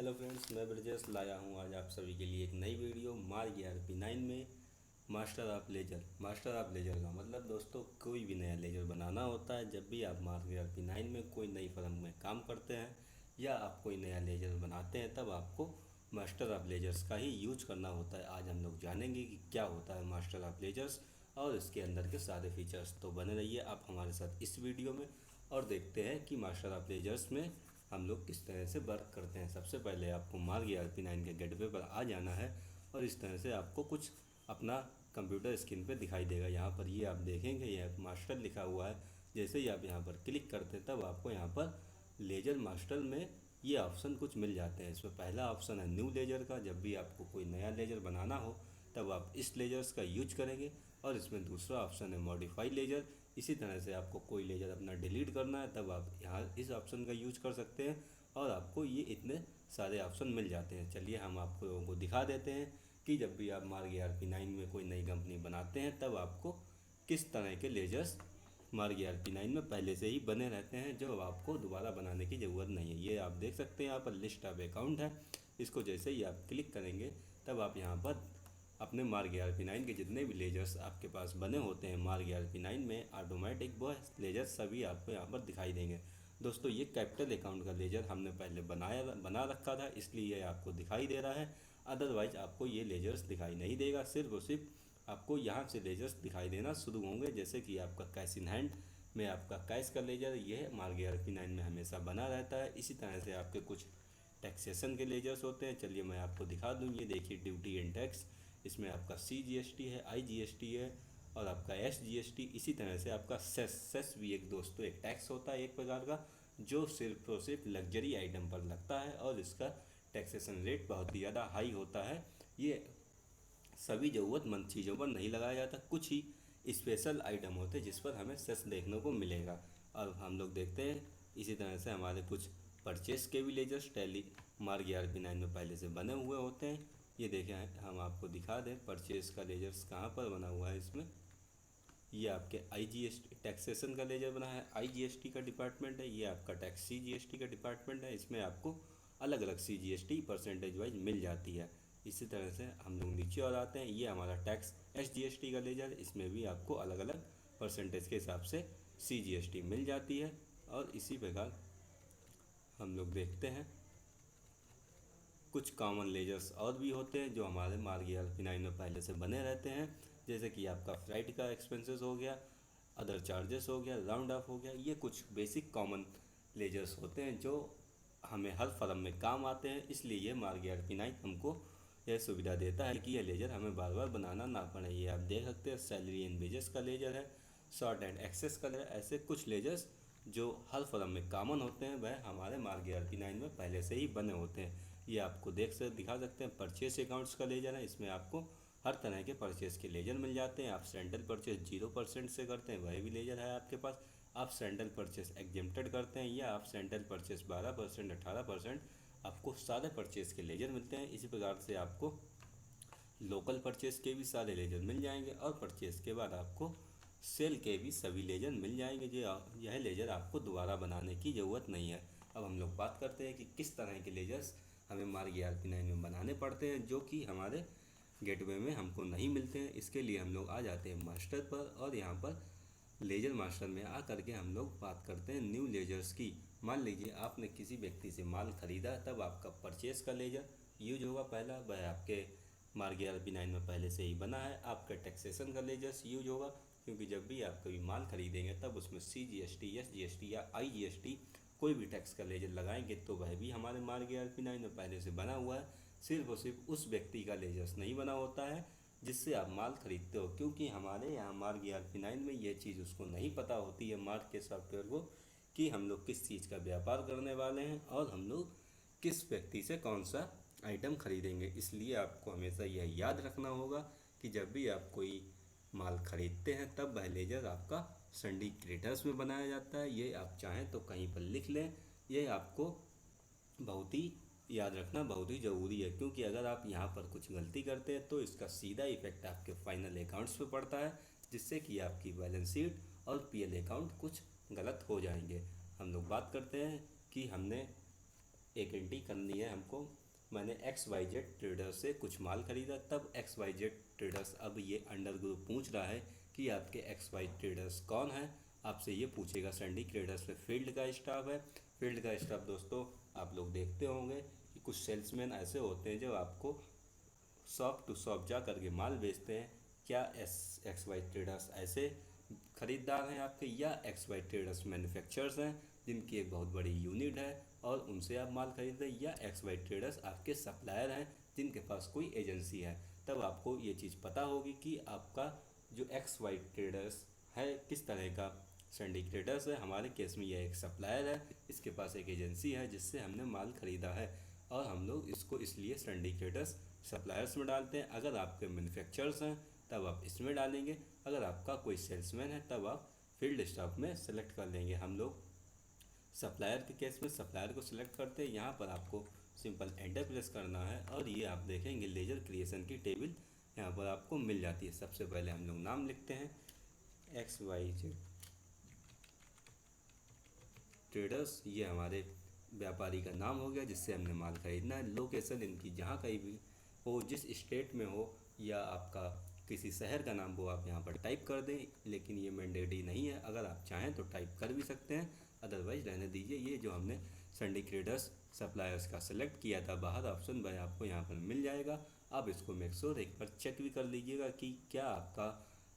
Hello friends, मैं ब्रजेश लाया हूँ आज आप सभी के लिए एक नई वीडियो मार्ग ERP9 में मास्टर ऑफ लेजर का मतलब दोस्तों कोई भी नया लेजर बनाना होता है। जब भी आप मार्ग ERP9 में कोई नई फर्म में काम करते हैं या आप कोई नया लेजर बनाते हैं तब आपको मास्टर ऑफ लेजर्स का ही यूज करना होता है। आज हम लोग जानेंगे कि क्या होता है मास्टर ऑफ लेजर्स और इसके अंदर के सारे फीचर्स। तो बने रहिए आप हमारे साथ इस वीडियो में और देखते हैं कि मास्टर ऑफ लेजर्स में हम लोग किस तरह से वर्क करते हैं। सबसे पहले आपको मार्ग ERP9 के गेटवे पर आ जाना है और इस तरह से आपको कुछ अपना कंप्यूटर स्क्रीन पे दिखाई देगा। यहाँ पर ये आप देखेंगे यह मास्टर लिखा हुआ है। जैसे ही आप यहाँ पर क्लिक करते हैं तब आपको यहाँ पर लेजर मास्टर में ये ऑप्शन कुछ मिल जाते हैं। इसमें पहला ऑप्शन है न्यू लेजर का। जब भी आपको कोई नया लेजर बनाना हो तब आप इस लेजर्स का यूज करेंगे। और इसमें दूसरा ऑप्शन है मॉडिफाई लेजर। इसी तरह से आपको कोई लेजर अपना डिलीट करना है तब आप यहाँ इस ऑप्शन का यूज कर सकते हैं और आपको ये इतने सारे ऑप्शन मिल जाते हैं। चलिए हम आपको लोगों को दिखा देते हैं कि जब भी आप मार्ग ERP9 में कोई नई कंपनी बनाते हैं तब आपको किस तरह के लेजर्स मार्ग ERP9 में पहले से ही बने रहते हैं जो आपको दोबारा बनाने की ज़रूरत नहीं है। ये आप देख सकते हैं यहाँ पर लिस्ट ऑफ अकाउंट है। इसको जैसे ही आप क्लिक करेंगे तब आप यहाँ पर अपने मार्ग ERP9 के जितने भी लेजर्स आपके पास बने होते हैं मार्ग ERP9 में ऑटोमेटिक वो लेजर सभी आपको यहाँ पर दिखाई देंगे। दोस्तों ये कैपिटल अकाउंट का लेजर हमने पहले बना रखा था इसलिए ये आपको दिखाई दे रहा है। अदरवाइज आपको ये लेजर्स दिखाई नहीं देगा। सिर्फ और सिर्फ आपको यहाँ से लेजर्स दिखाई देना शुरू होंगे। जैसे कि आपका कैश इन हैंड में आपका कैश का लेजर यह मार्ग ERP9 में हमेशा बना रहता है। इसी तरह से आपके कुछ टैक्सेशन के लेजर्स होते हैं। चलिए मैं आपको दिखा दूँ। ये देखिए ड्यूटी एंड टैक्स, इसमें आपका CGST है, IGST है और आपका SGST। इसी तरह से आपका सेस भी एक दोस्तों एक टैक्स होता है एक प्रकार का जो सिर्फ और सिर्फ लग्जरी आइटम पर लगता है और इसका टैक्सेशन रेट बहुत ही ज़्यादा हाई होता है। ये सभी ज़रूरतमंद चीज़ों पर नहीं लगाया जाता, कुछ ही स्पेशल आइटम होते हैं जिस पर हमें सेस देखने को मिलेगा। और हम लोग देखते हैं इसी तरह से हमारे कुछ परचेस के भी लेजर्स टैली मार्ग ERP9 में पहले से बने हुए होते हैं। ये देखें हम आपको दिखा दें परचेस का लेजर्स कहाँ पर बना हुआ है। इसमें ये आपके IGST टैक्सेशन का लेजर बना है, IGST का डिपार्टमेंट है। ये आपका टैक्स CGST का डिपार्टमेंट है। इसमें आपको अलग अलग CGST परसेंटेज वाइज मिल जाती है। इसी तरह से हम लोग नीचे और आते हैं। ये हमारा टैक्स SGST का लेजर, इसमें भी आपको अलग अलग परसेंटेज के हिसाब से CGST मिल जाती है। और इसी प्रकार हम लोग देखते हैं कुछ कॉमन लेजर्स और भी होते हैं जो हमारे मार्ग ERP9 में पहले से बने रहते हैं। जैसे कि आपका फ्लाइट का एक्सपेंसेस हो गया, अदर चार्जेस हो गया, राउंड ऑफ हो गया। ये कुछ बेसिक कॉमन लेजर्स होते हैं जो हमें हर फर्म में काम आते हैं। इसलिए ये मार्ग ERP9 हमको यह सुविधा देता है कि यह लेजर हमें बार बार बनाना ना पड़े। ये आप देख सकते हैं सैलरी एंड वेजेस का लेजर है, शॉर्ट एंड एक्सेस का लेजर। ऐसे कुछ लेजर्स जो हर फर्म में कॉमन होते हैं वह हमारे मार्ग ERP9 में पहले से ही बने होते हैं। ये आपको दिखा सकते हैं परचेस अकाउंट्स का लेजर है। इसमें आपको हर तरह के परचेस के लेजर मिल जाते हैं। आप सेंट्रल परचेस 0% से करते हैं वह भी लेजर है आपके पास। आप सेंट्रल परचेस एग्जेम्प्टेड करते हैं या आप सेंट्रल परचेस 12%, 18%, आपको सारे परचेस के लेजर मिलते हैं। इसी प्रकार से आपको लोकल परचेस के भी सारे लेजर मिल जाएंगे और परचेस के बाद आपको सेल के भी सभी लेजर मिल जाएंगे। जो यह लेजर आपको दोबारा बनाने की ज़रूरत नहीं है। अब हम लोग बात करते हैं कि किस तरह के लेजर्स हमें मार्ग ERP9 में बनाने पड़ते हैं जो कि हमारे गेटवे में हमको नहीं मिलते हैं। इसके लिए हम लोग आ जाते हैं मास्टर पर और यहाँ पर लेजर मास्टर में आ करके हम लोग बात करते हैं न्यू लेजर्स की। मान लीजिए आपने किसी व्यक्ति से माल खरीदा तब आपका परचेस का लेजर यूज होगा। पहला वह आपके मार्ग ERP9 में पहले से ही बना है। आपका टैक्सेशन का लेजर्स यूज होगा क्योंकि जब भी आप कभी माल खरीदेंगे तब उसमें CGST, SGST या IGST कोई भी टैक्स का लेजर लगाएंगे तो वह भी हमारे मार्ग ERP9 में पहले से बना हुआ है। सिर्फ और सिर्फ उस व्यक्ति का लेजर्स नहीं बना होता है जिससे आप माल खरीदते हो, क्योंकि हमारे यहाँ मार्ग ERP9 में यह चीज़ उसको नहीं पता होती है मार्ग के सॉफ्टवेयर को कि हम लोग किस चीज़ का व्यापार करने वाले हैं और हम लोग किस व्यक्ति से कौन सा आइटम खरीदेंगे। इसलिए आपको हमेशा यह याद रखना होगा कि जब भी आप कोई माल खरीदते हैं तब वह लेजर आपका सिंडिकेटर्स में बनाया जाता है। ये आप चाहें तो कहीं पर लिख लें। ये आपको बहुत ही याद रखना बहुत ही ज़रूरी है, क्योंकि अगर आप यहाँ पर कुछ गलती करते हैं तो इसका सीधा इफेक्ट आपके फाइनल अकाउंट्स पे पड़ता है, जिससे कि आपकी बैलेंस शीट और PL अकाउंट कुछ गलत हो जाएंगे। हम लोग बात करते हैं कि हमने एक एंट्री करनी है हमको। मैंने एक्स वाई जेड ट्रेडर से कुछ माल खरीदा, तब एक्स वाई जेड ट्रेडर्स अब ये अंडर ग्रुप पूछ रहा है कि आपके एक्स वाई ट्रेडर्स कौन है। आपसे ये पूछेगा सैंडी ट्रेडर्स पे फील्ड का स्टाफ है। फील्ड का स्टाफ दोस्तों आप लोग देखते होंगे कि कुछ सेल्समैन ऐसे होते हैं जो आपको शॉप टू शॉप जा करके माल बेचते हैं। क्या एक्स वाई ट्रेडर्स ऐसे खरीदार हैं आपके, या एक्स वाई ट्रेडर्स मैन्युफैक्चरर्स हैं जिनकी एक बहुत बड़ी यूनिट है और उनसे आप माल खरीदते हैं, या एक्स वाई ट्रेडर्स आपके सप्लायर हैं जिनके पास कोई एजेंसी है। तब आपको ये चीज़ पता होगी कि आपका जो एक्स वाई ट्रेडर्स है किस तरह का सिंडिकेटर्स है। हमारे केस में यह एक सप्लायर है, इसके पास एक एजेंसी है जिससे हमने माल खरीदा है, और हम लोग इसको इसलिए सिंडिकेटर्स सप्लायर्स में डालते हैं। अगर आपके मैन्युफैक्चरर्स हैं तब आप इसमें डालेंगे, अगर आपका कोई सेल्समैन है तब आप फील्ड स्टाफ में सेलेक्ट कर लेंगे। हम लोग सप्लायर के केस में सप्लायर को सिलेक्ट करते हैं। यहाँ पर आपको सिंपल एंटर प्रेस करना है और ये आप देखेंगे लेजर क्रिएशन की टेबल यहाँ पर आपको मिल जाती है। सबसे पहले हम लोग नाम लिखते हैं एक्स वाई जेड ट्रेडर्स, ये हमारे व्यापारी का नाम हो गया जिससे हमने माल खरीदना है। लोकेशन इनकी जहाँ कहीं भी हो, जिस स्टेट में हो या आपका किसी शहर का नाम वो आप यहाँ पर टाइप कर दें, लेकिन ये मैंडेटरी नहीं है। अगर आप चाहें तो टाइप कर भी सकते हैं, अदरवाइज रहने दीजिए। ये जो हमने सिंडिकेटर्स सप्लायर्स का सिलेक्ट किया था, बाहर ऑप्शन भाई आपको यहाँ पर मिल जाएगा। आप इसको मेक श्योर एक बार चेक भी कर लीजिएगा कि क्या आपका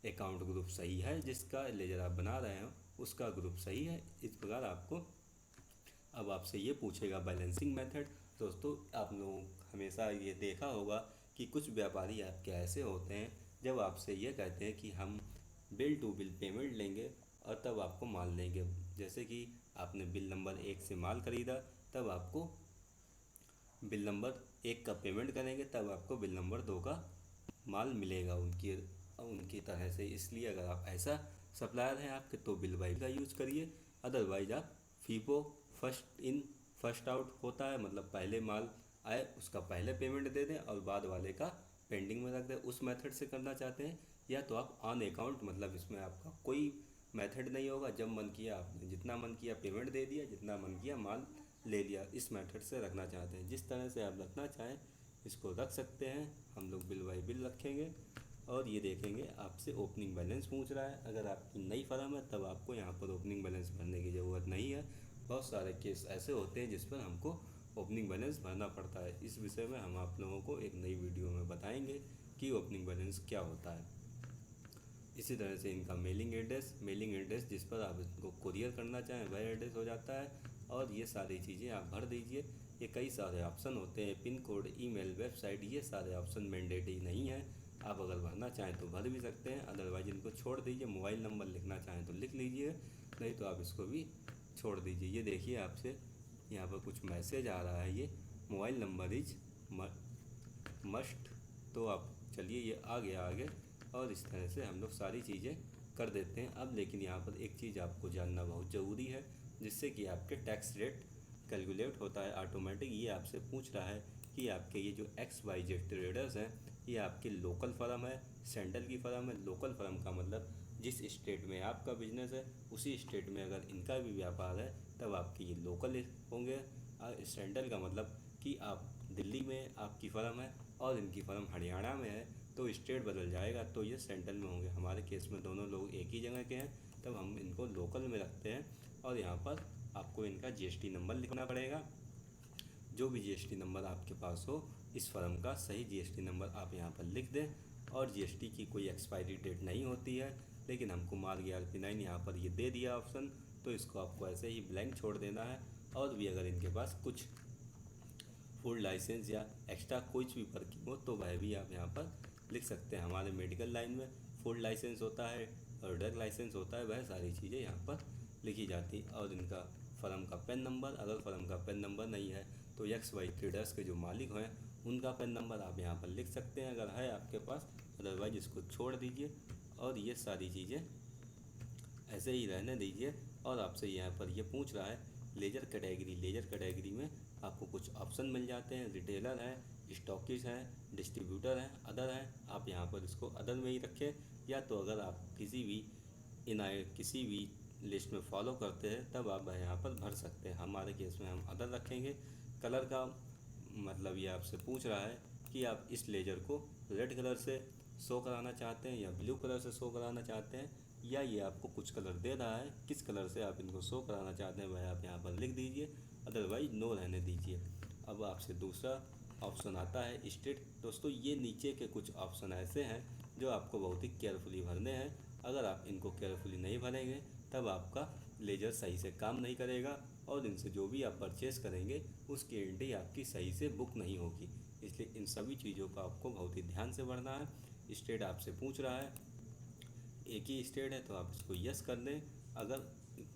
अकाउंट ग्रुप सही है, जिसका लेजर आप बना रहे हो उसका ग्रुप सही है। इस प्रकार आपको अब आपसे ये पूछेगा बैलेंसिंग मेथड। दोस्तों आप लोग हमेशा ये देखा होगा कि कुछ व्यापारी आपके ऐसे होते हैं जब आपसे ये कहते हैं कि हम बिल टू बिल पेमेंट लेंगे और तब आपको माल देंगे। जैसे कि आपने बिल नंबर 1 से माल खरीदा, तब आपको बिल नंबर 1 का पेमेंट करेंगे, तब आपको बिल नंबर 2 का माल मिलेगा उनकी उनकी तरह से। इसलिए अगर आप ऐसा सप्लायर हैं आपके तो बिल वाइज का यूज़ करिए, अदरवाइज आप फीपो फर्स्ट इन फर्स्ट आउट होता है, मतलब पहले माल आए उसका पहले पेमेंट दे दें और बाद वाले का पेंडिंग में रख दें। उस मेथड से करना चाहते हैं, या तो आप ऑन अकाउंट, मतलब इसमें आपका कोई मेथड नहीं होगा। जब मन किया आपने जितना मन किया पेमेंट दे दिया, जितना मन किया माल ले लिया। इस मेथड से रखना चाहते हैं, जिस तरह से आप रखना चाहें इसको रख सकते हैं। हम लोग बिल बाई बिल रखेंगे और ये देखेंगे आपसे ओपनिंग बैलेंस पूछ रहा है। अगर आपकी नई फर्म है तब आपको यहाँ पर ओपनिंग बैलेंस भरने की ज़रूरत नहीं है। बहुत सारे केस ऐसे होते हैं जिस पर हमको ओपनिंग बैलेंस भरना पड़ता है। इस विषय में हम आप लोगों को एक नई वीडियो में बताएंगे कि ओपनिंग बैलेंस क्या होता है। इसी तरह से इनका मेलिंग एड्रेस जिस पर आप इनको कुरियर करना चाहें वह एड्रेस हो जाता है। और ये सारी चीज़ें आप भर दीजिए। ये कई सारे ऑप्शन होते हैं, पिन कोड, ईमेल, वेबसाइट, ये सारे ऑप्शन मैंडेटरी नहीं है। आप अगर भरना चाहें तो भर भी सकते हैं, अदरवाइज इनको छोड़ दीजिए। मोबाइल नंबर लिखना चाहें तो लिख लीजिए, नहीं तो आप इसको भी छोड़ दीजिए। ये देखिए आपसे यहाँ पर कुछ मैसेज आ रहा है, ये मोबाइल नंबर इज मस्ट। तो आप चलिए ये आ गया आगे, और इस तरह से हम लोग सारी चीज़ें कर देते हैं। अब लेकिन यहाँ पर एक चीज़ आपको जानना बहुत ज़रूरी है, जिससे कि आपके टैक्स रेट कैलकुलेट होता है ऑटोमेटिक। ये आपसे पूछ रहा है कि आपके ये जो एक्स वाई जेड ट्रेडर्स हैं ये आपकी लोकल फर्म है, सेंट्रल की फर्म है। लोकल फर्म का मतलब जिस स्टेट में आपका बिजनेस है उसी स्टेट में अगर इनका भी व्यापार है तब आपके ये लोकल होंगे। सेंट्रल का मतलब कि आप दिल्ली में आपकी फ़र्म है और इनकी फ़र्म हरियाणा में है, तो स्टेट बदल जाएगा तो ये सेंट्रल में होंगे। हमारे केस में दोनों लोग एक ही जगह के हैं, तब हम इनको लोकल में रखते हैं। और यहाँ पर आपको इनका जीएसटी नंबर लिखना पड़ेगा। जो भी जीएसटी नंबर आपके पास हो, इस फर्म का सही जीएसटी नंबर आप यहाँ पर लिख दें। और जीएसटी की कोई एक्सपायरी डेट नहीं होती है, लेकिन हमको मार्ग RP9 यहाँ पर ये दे दिया ऑप्शन, तो इसको आपको ऐसे ही ब्लैंक छोड़ देना है। और भी अगर इनके पास कुछ फूड लाइसेंस या एक्स्ट्रा कुछ भी वर्किंग हो तो वह भी आप यहाँ पर लिख सकते हैं। हमारे मेडिकल लाइन में फूड लाइसेंस होता है और ड्रग लाइसेंस होता है, वह सारी चीज़ें यहाँ पर लिखी जाती। और इनका फर्म का पेन नंबर, अगर फर्म का पेन नंबर नहीं है तो एक्स वाई ट्रेडर्स के जो मालिक हैं उनका पेन नंबर आप यहाँ पर लिख सकते हैं अगर है आपके पास, अदरवाइज इसको छोड़ दीजिए। और ये सारी चीज़ें ऐसे ही रहने दीजिए। और आपसे यहाँ पर ये पूछ रहा है लेजर कैटेगरी में आपको कुछ ऑप्शन मिल जाते हैं। रिटेलर है, स्टॉकिस्ट हैं, डिस्ट्रीब्यूटर हैं, अदर हैं। आप यहाँ पर इसको अदर में ही रखें, या तो अगर आप किसी भी लिस्ट में फॉलो करते हैं तब आप यहाँ पर भर सकते हैं। हमारे केस में हम अदर रखेंगे। कलर का मतलब ये आपसे पूछ रहा है कि आप इस लेजर को रेड कलर से शो कराना चाहते हैं या ब्लू कलर से शो कराना चाहते हैं, या ये आपको कुछ कलर दे रहा है, किस कलर से आप इनको शो कराना चाहते हैं वह आप यहाँ पर लिख दीजिए, अदरवाइज नो रहने दीजिए। अब आपसे दूसरा ऑप्शन आता है स्टेट। दोस्तों ये नीचे के कुछ ऑप्शन ऐसे हैं जो आपको बहुत ही केयरफुली भरने हैं। अगर आप इनको केयरफुली नहीं भरेंगे तब आपका लेजर सही से काम नहीं करेगा और इनसे जो भी आप परचेस करेंगे उसकी एंट्री आपकी सही से बुक नहीं होगी। इसलिए इन सभी चीज़ों का आपको बहुत ही ध्यान से भरना है। स्टेट आपसे पूछ रहा है, एक ही स्टेट है तो आप इसको यस कर दें। अगर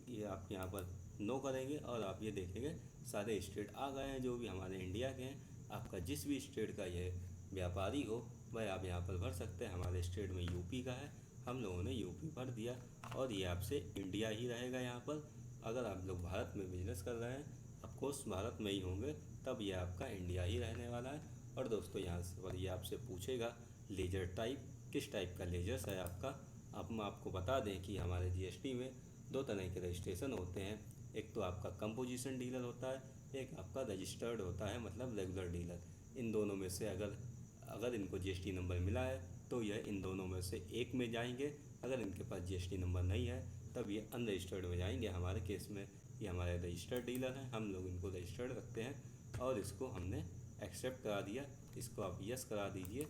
ये आप यहाँ पर नो करेंगे और आप ये देखेंगे सारे स्टेट आ गए हैं जो भी हमारे इंडिया के हैं। आपका जिस भी स्टेट का यह व्यापारी हो वह आप यहाँ पर भर सकते हैं। हमारे स्टेट में यूपी का है, हम लोगों ने यूपी भर दिया और ये आपसे इंडिया ही रहेगा यहाँ पर। अगर आप लोग भारत में बिजनेस कर रहे हैं, ऑफकोर्स भारत में ही होंगे, तब ये आपका इंडिया ही रहने वाला है। और दोस्तों यहाँ पर ये आपसे पूछेगा लेजर टाइप, किस टाइप का लेजर्स है आपका। अब हम आपको बता दें कि हमारे जीएसटी में दो तरह के रजिस्ट्रेशन होते हैं। एक तो आपका कंपोजिशन डीलर होता है, एक आपका रजिस्टर्ड होता है मतलब रेगुलर डीलर। इन दोनों में से अगर इनको जीएसटी नंबर मिला है तो यह इन दोनों में से एक में जाएंगे। अगर इनके पास जीएसटी नंबर नहीं है तब ये अनरजिस्टर्ड में जाएंगे। हमारे केस में ये हमारे रजिस्टर्ड डीलर हैं, हम लोग इनको रजिस्टर्ड रखते हैं और इसको हमने एक्सेप्ट करा दिया। इसको आप यस करा दीजिए,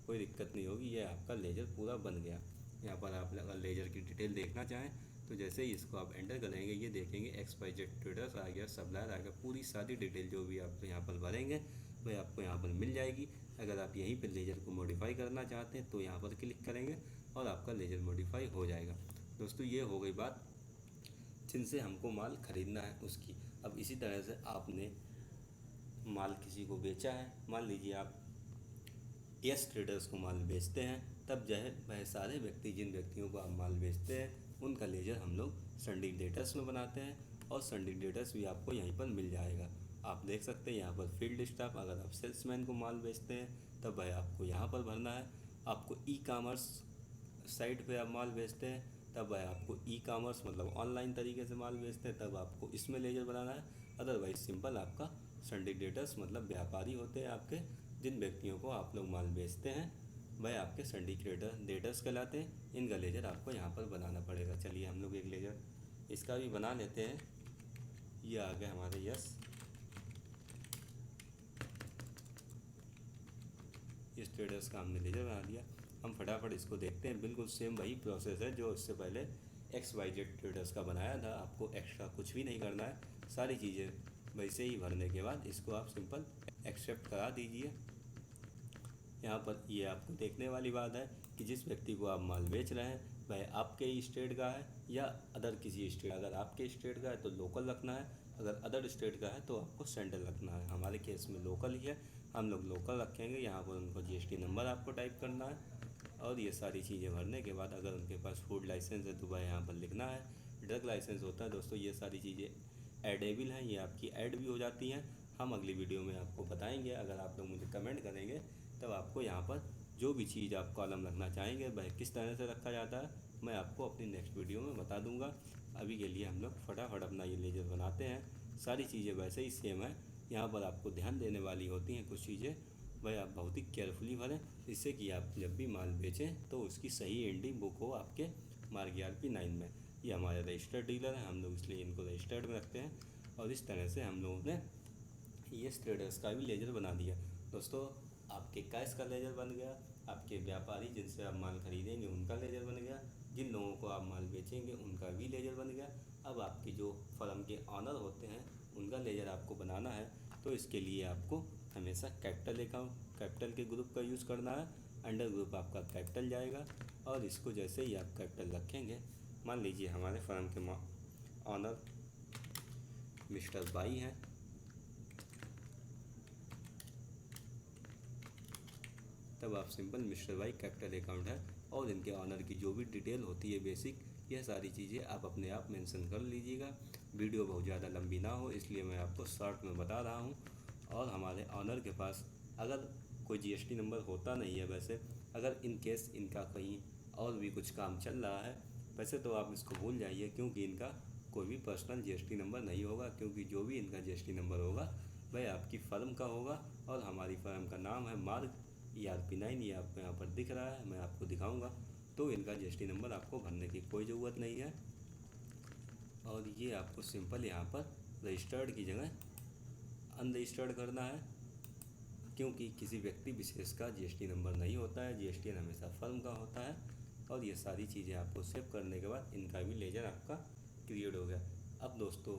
कोई दिक्कत नहीं होगी। ये आपका लेजर पूरा बन गया। यहाँ पर आप अगर लेजर की डिटेल देखना चाहें तो जैसे ही इसको आप एंटर करेंगे ये देखेंगे XYZ ट्रेडर्स आ गया, सप्लायर आ गया, पूरी सारी डिटेल जो भी आप यहाँ पर भरेंगे वह आपको यहाँ पर मिल जाएगी। अगर आप यहीं पर लेजर को मॉडिफाई करना चाहते हैं तो यहाँ पर क्लिक करेंगे और आपका लेजर मॉडिफाई हो जाएगा। दोस्तों ये हो गई बात जिनसे हमको माल ख़रीदना है उसकी। अब इसी तरह से आपने माल किसी को बेचा है, मान लीजिए आप यस ट्रेडर्स को माल बेचते हैं, तब जो है वह सारे व्यक्ति जिन व्यक्तियों को आप माल बेचते हैं उनका लेजर हम लोग संडे डेटर्स में बनाते हैं और संडे डेटर्स भी आपको यहीं पर मिल जाएगा। आप देख सकते हैं यहाँ पर फील्ड स्टाफ, अगर आप सेल्समैन को माल बेचते हैं तब वह आपको यहाँ पर भरना है। आपको ई कामर्स साइट पे आप माल बेचते हैं तब वह आपको ई कामर्स मतलब ऑनलाइन तरीके से माल बेचते हैं तब आपको इसमें लेजर बनाना है। अदरवाइज सिंपल आपका संडे डेटर्स मतलब व्यापारी होते हैं आपके, जिन व्यक्तियों को आप लोग माल बेचते हैं वह आपके संडे डेटर्स कहलाते हैं। इनका लेजर आपको यहाँ पर बनाना पड़ेगा। चलिए हम लोग एक लेजर इसका भी बना लेते हैं। ये आ गया हमारे यस, इस ट्रेडर्स का हमने लेजर बना दिया। हम फटाफट इसको देखते हैं। बिल्कुल सेम वही प्रोसेस है जो इससे पहले XYZ ट्रेडर्स का बनाया था। आपको एक्स्ट्रा कुछ भी नहीं करना है, सारी चीज़ें वैसे ही भरने के बाद इसको आप सिंपल एक्सेप्ट करा दीजिए। यहाँ पर ये आपको देखने वाली बात है कि जिस व्यक्ति को आप माल बेच रहे हैं वह आपके ही स्टेट का है या अदर किसी स्टेट। अगर आपके स्टेट का है तो लोकल रखना है, अगर अदर स्टेट का है तो आपको सेंट्रल रखना है। हमारे केस में लोकल ही है, हम लोग लोकल रखेंगे। यहाँ पर उनको जीएसटी नंबर आपको टाइप करना है और ये सारी चीज़ें भरने के बाद अगर उनके पास फूड लाइसेंस है तो वह यहाँ पर लिखना है। ड्रग लाइसेंस होता है दोस्तों, ये सारी चीज़ें एडेबल हैं, ये आपकी ऐड भी हो जाती हैं। हम अगली वीडियो में आपको बताएंगे। अगर आप लोग मुझे कमेंट करेंगे तब आपको यहाँ पर जो भी चीज़ आप कॉलम रखना चाहेंगे वह किस तरह से रखा जाता है मैं आपको अपनी नेक्स्ट वीडियो में बता दूंगा। अभी के लिए हम लोग फटाफट अपना ये लेजर बनाते हैं। सारी चीज़ें वैसे ही सेम है, यहाँ पर आपको ध्यान देने वाली होती हैं कुछ चीज़ें, वह आप बहुत ही केयरफुली भरें जिससे कि आप जब भी माल बेचें तो उसकी सही एंट्री बुक हो आपके मार्ग RP9 में। ये हमारे रजिस्टर्ड डीलर हैं, हम लोग इसलिए इनको रजिस्टर्ड में रखते हैं। और इस तरह से हम लोगों ने ये ट्रेडर्स का भी लेजर बना दिया। दोस्तों आपके कैश का लेजर बन गया, आपके व्यापारी जिनसे आप माल खरीदेंगे उनका लेजर बन गया, जिन लोगों को आप माल बेचेंगे उनका भी लेजर बन गया। अब आपके जो फर्म के ऑनर होते हैं उनका लेजर आपको बनाना है तो इसके लिए आपको हमेशा कैपिटल के ग्रुप का यूज़ करना है। अंडर ग्रुप आपका कैपिटल जाएगा और इसको जैसे ही आप कैपिटल रखेंगे, मान लीजिए हमारे फर्म के ऑनर मिस्टर बाई हैं, तब आप simple mister Y capital account है और इनके ऑनर की जो भी डिटेल होती है बेसिक, यह सारी चीज़ें आप अपने आप मेंशन कर लीजिएगा। वीडियो बहुत ज़्यादा लंबी ना हो इसलिए मैं आपको शॉर्ट में बता रहा हूँ। और हमारे ऑनर के पास अगर कोई जीएसटी नंबर होता नहीं है, वैसे अगर इन केस इनका कहीं और भी कुछ काम चल रहा है, वैसे तो आप इसको भूल जाइए क्योंकि इनका कोई भी पर्सनल जीएसटी नंबर नहीं होगा, क्योंकि जो भी इनका जीएसटी नंबर होगा वह आपकी फर्म का होगा और हमारी फर्म का नाम है मार्ग ERP9। ये आपको यहाँ पर दिख रहा है, मैं आपको दिखाऊंगा। तो इनका GST नंबर आपको भरने की कोई ज़रूरत नहीं है और ये आपको सिंपल यहाँ पर रजिस्टर्ड की जगह अनरजिस्टर्ड करना है, क्योंकि किसी व्यक्ति विशेष का GST नंबर नहीं होता है, GST हमेशा फर्म का होता है। और ये सारी चीज़ें आपको सेव करने के बाद इनका भी लेजर आपका क्रिएट हो गया। अब दोस्तों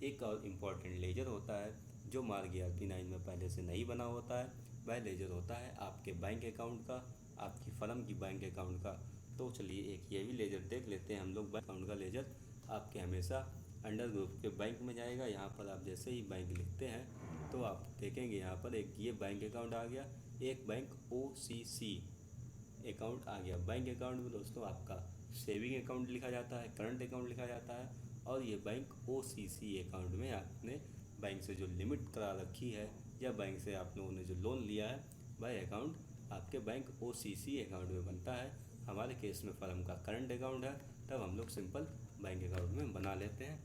एक और इम्पॉर्टेंट लेजर होता है जो मार्ग ERP9 में पहले से नहीं बना होता है। वह लेजर होता है आपके बैंक अकाउंट का, आपकी फर्म की बैंक अकाउंट का। तो चलिए एक ये भी लेजर देख लेते हैं हम लोग। बैंक अकाउंट का लेजर आपके हमेशा अंडर ग्रुप के बैंक में जाएगा। यहाँ पर आप जैसे ही बैंक लिखते हैं तो आप देखेंगे यहाँ पर एक ये बैंक अकाउंट आ गया, एक बैंक OCC अकाउंट आ गया। बैंक अकाउंट में दोस्तों आपका सेविंग अकाउंट लिखा जाता है, करंट अकाउंट लिखा जाता है। और ये बैंक OCC अकाउंट में आपने बैंक से जो लिमिट करा रखी है या बैंक से आप लोगों ने जो लोन लिया है वह अकाउंट आपके बैंक OCC अकाउंट में बनता है। हमारे केस में फर्म का करंट अकाउंट है, तब हम लोग सिंपल बैंक अकाउंट में बना लेते हैं।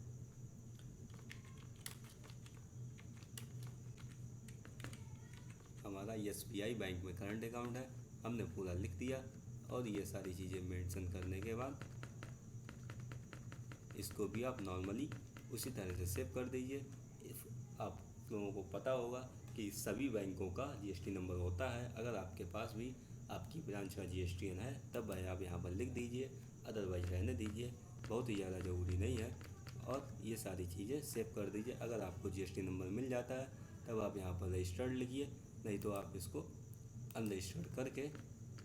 हमारा SBI बैंक में करंट अकाउंट है, हमने पूरा लिख दिया। और ये सारी चीज़ें मेंशन करने के बाद इसको भी आप नॉर्मली उसी तरह से सेव कर दीजिए। आप लोगों को पता होगा कि सभी बैंकों का GST नंबर होता है। अगर आपके पास भी आपकी ब्रांच का GSTN है तब वह आप यहाँ पर लिख दीजिए, अदरवाइज रहने दीजिए, बहुत ही ज़्यादा ज़रूरी नहीं है। और ये सारी चीज़ें सेव कर दीजिए। अगर आपको GST नंबर मिल जाता है तब आप यहाँ पर रजिस्टर्ड लिखिए, नहीं तो आप इसको अनरजिस्टर्ड करके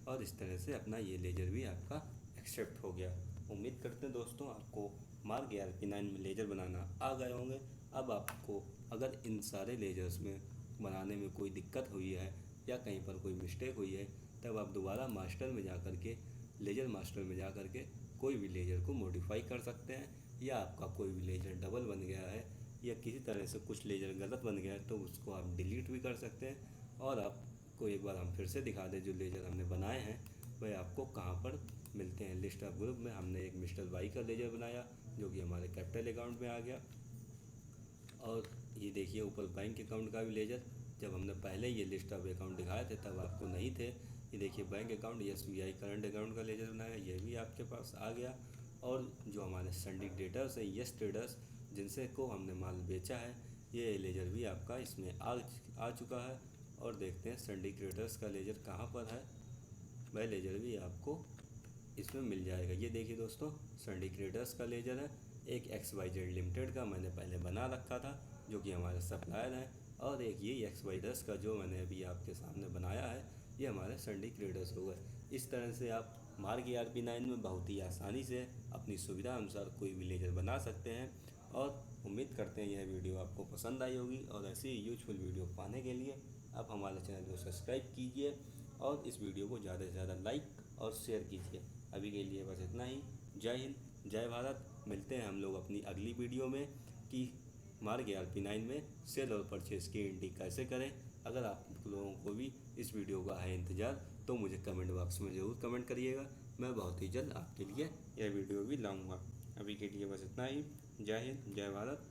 और इस तरह से अपना ये लेजर भी आपका एक्सेप्ट हो गया। उम्मीद करते हैं दोस्तों आपको मार्ग ERP9 में लेजर बनाना आ गए होंगे। अब आपको अगर इन सारे लेजर्स में बनाने में कोई दिक्कत हुई है या कहीं पर कोई मिस्टेक हुई है तब आप दोबारा मास्टर में जा कर के लेजर मास्टर में जा कर के कोई भी लेजर को मॉडिफाई कर सकते हैं। या आपका कोई भी लेजर डबल बन गया है या किसी तरह से कुछ लेजर गलत बन गया है तो उसको आप डिलीट भी कर सकते हैं। और आपको एक बार हम फिर से दिखा दें जो लेजर हमने बनाए हैं वह आपको कहाँ पर मिलते हैं। लिस्ट ऑफ ग्रुप में हमने एक मिस्टर वाई का लेजर बनाया जो कि हमारे कैपिटल अकाउंट में आ गया। और ये देखिए ऊपर बैंक अकाउंट का भी लेजर, जब हमने पहले ये लिस्ट ऑफ अकाउंट दिखाए थे तब आपको नहीं थे। ये देखिए bank account SBI current account का लेजर बनाया, ये भी आपके पास आ गया। और जो हमारे सिंडिकेटर्स हैं यस ट्रेडर्स जिनसे को हमने माल बेचा है, ये लेजर भी आपका इसमें आ चुका है। और देखते हैं सिंडिकेटर्स का लेजर कहाँ पर है, वह लेजर भी आपको इसमें मिल जाएगा। ये देखिए दोस्तों सिंडिकेटर्स का लेजर है, एक XYZ लिमिटेड का मैंने पहले बना रखा था जो कि हमारे सप्लायर हैं। और एक ये XYZ का जो मैंने अभी आपके सामने बनाया है ये हमारे सिंडिकेटर्स हो गए। इस तरह से आप मार्ग ERP9 में बहुत ही आसानी से अपनी सुविधा अनुसार कोई भी लेजर बना सकते हैं। और उम्मीद करते हैं यह वीडियो आपको पसंद आई होगी और ऐसी ही यूजफुल वीडियो पाने के लिए आप हमारे चैनल को सब्सक्राइब कीजिए और इस वीडियो को ज़्यादा से ज़्यादा लाइक और शेयर कीजिए। अभी के लिए बस इतना ही। जय हिंद, जय भारत। मिलते हैं हम लोग अपनी अगली वीडियो में कि मार्ग ERP9 में सेल और परचेज़ की एंट्री कैसे करें। अगर आप लोगों को भी इस वीडियो का है इंतज़ार तो मुझे कमेंट बॉक्स में ज़रूर कमेंट करिएगा, मैं बहुत ही जल्द आपके लिए यह वीडियो भी लाऊंगा। अभी के लिए बस इतना ही। जय हिंद, जय भारत।